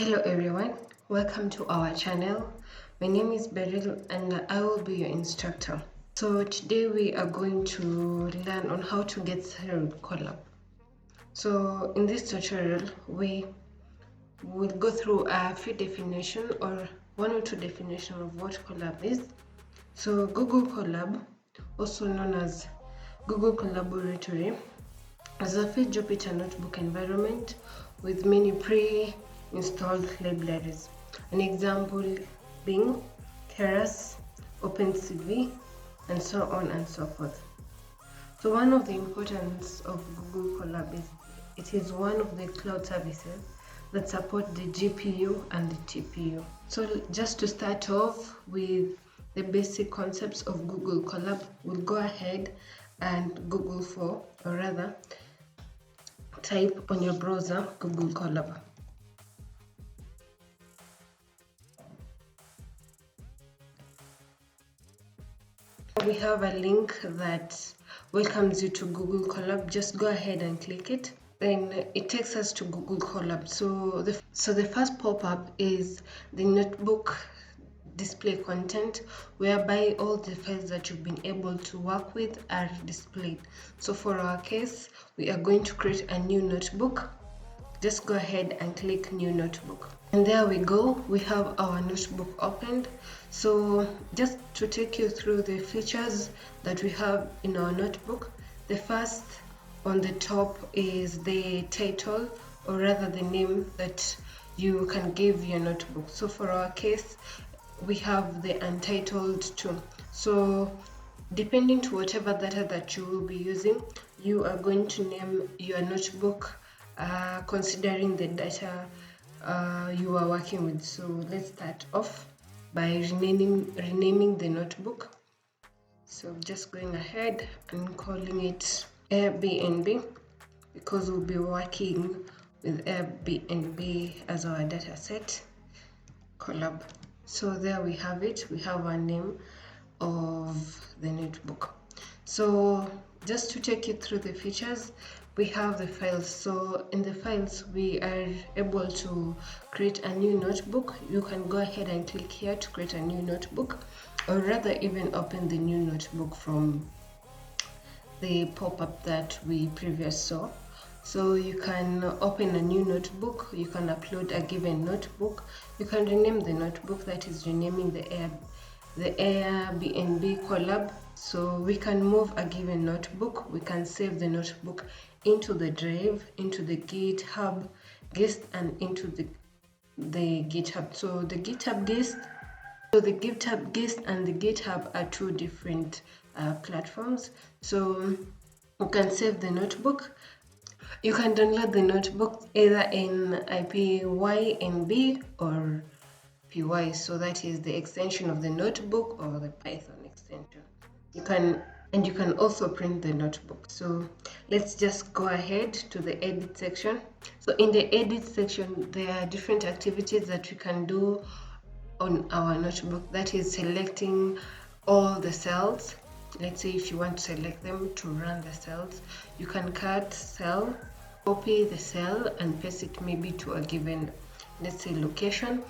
Hello everyone, welcome to our channel. My name is Beryl and I will be your instructor. So today we are going to learn on how to get through Colab. So in this tutorial we will go through a few definitions or one or two definitions of what Colab is. So Google Colab, also known as Google Collaboratory, is a free Jupyter notebook environment with many pre-installed libraries. An example being Keras, OpenCV, and so on and so forth. So one of the importance of Google Colab is it is one of the cloud services that support the GPU and the TPU. So just to start off with the basic concepts of Google Colab, we'll go ahead and Google for, or rather, type on your browser Google Colab. We have a link that welcomes you to Google Colab. Just go ahead and click it. Then it takes us to Google Colab. So the first pop-up is the notebook display content, whereby all the files that you've been able to work with are displayed. So for our case, we are going to create a new notebook. Just go ahead and click new notebook. And there we go, we have our notebook opened. So just to take you through the features that we have in our notebook, the first on the top is the title, or rather the name that you can give your notebook. So for our case, we have the Untitled 2. So depending to whatever data that you will be using, you are going to name your notebook considering the data you are working with. So let's start off by renaming the notebook. So just going ahead and calling it Airbnb, because we'll be working with Airbnb as our data set. Colab. So there we have it. We have our name of the notebook. So just to take you through the features, we have the files. So in the files, we are able to create a new notebook. You can go ahead and click here to create a new notebook, or rather even open the new notebook from the pop-up that we previously saw. So you can open a new notebook, you can upload a given notebook, you can rename the notebook, that is renaming the Airbnb Colab. So we can move a given notebook, we can save the notebook into the drive, into the GitHub guest, and into the GitHub. So the GitHub guest and the GitHub are two different platforms. So you can save the notebook. You can download the notebook either in IPYNB or PY, so that is the extension of the notebook or the Python extension. You can also print the notebook. So let's just go ahead to the edit section. So in the edit section, there are different activities that we can do on our notebook, that is selecting all the cells. Let's say if you want to select them to run the cells, you can cut cell, copy the cell and paste it maybe to a given, let's say, location.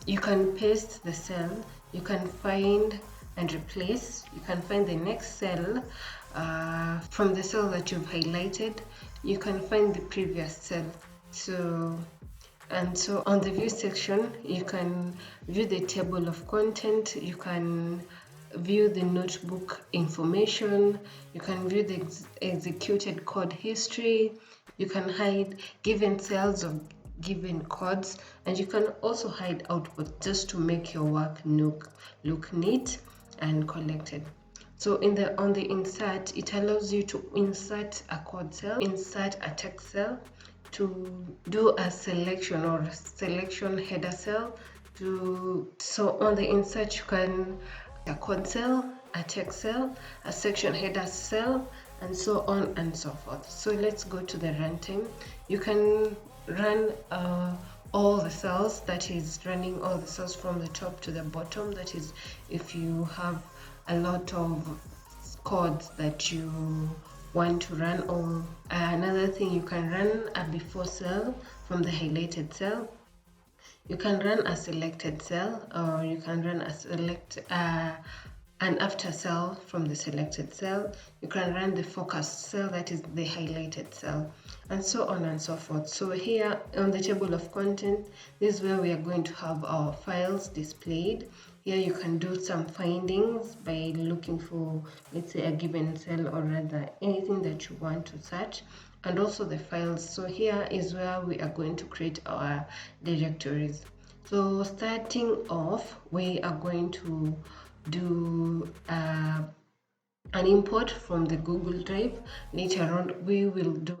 You can paste the cell, you can find and replace, you can find the next cell from the cell that you've highlighted, you can find the previous cell. So on the view section, you can view the table of content, you can view the notebook information, you can view the executed code history, you can hide given cells of given codes, and you can also hide output just to make your work look neat and collected. So on the insert, it allows you to insert a code cell, insert a text cell, to do a selection or selection header cell. So on the insert, you can a code cell, a text cell, a section header cell, and so on and so forth. So let's go to the runtime. You can run all the cells, that is running all the cells from the top to the bottom. That is if you have a lot of codes that you want to run. Or another thing, you can run a before cell from the highlighted cell. You can run a selected cell, or you can run a select an after cell from the selected cell. You can run the focused cell, that is the highlighted cell, and so on and so forth. So here on the table of content, this is where we are going to have our files displayed. Here you can do some findings by looking for, let's say, a given cell, or rather anything that you want to search, and also the files. So here is where we are going to create our directories. So starting off, we are going to do an import from the Google Drive. Later on, we will do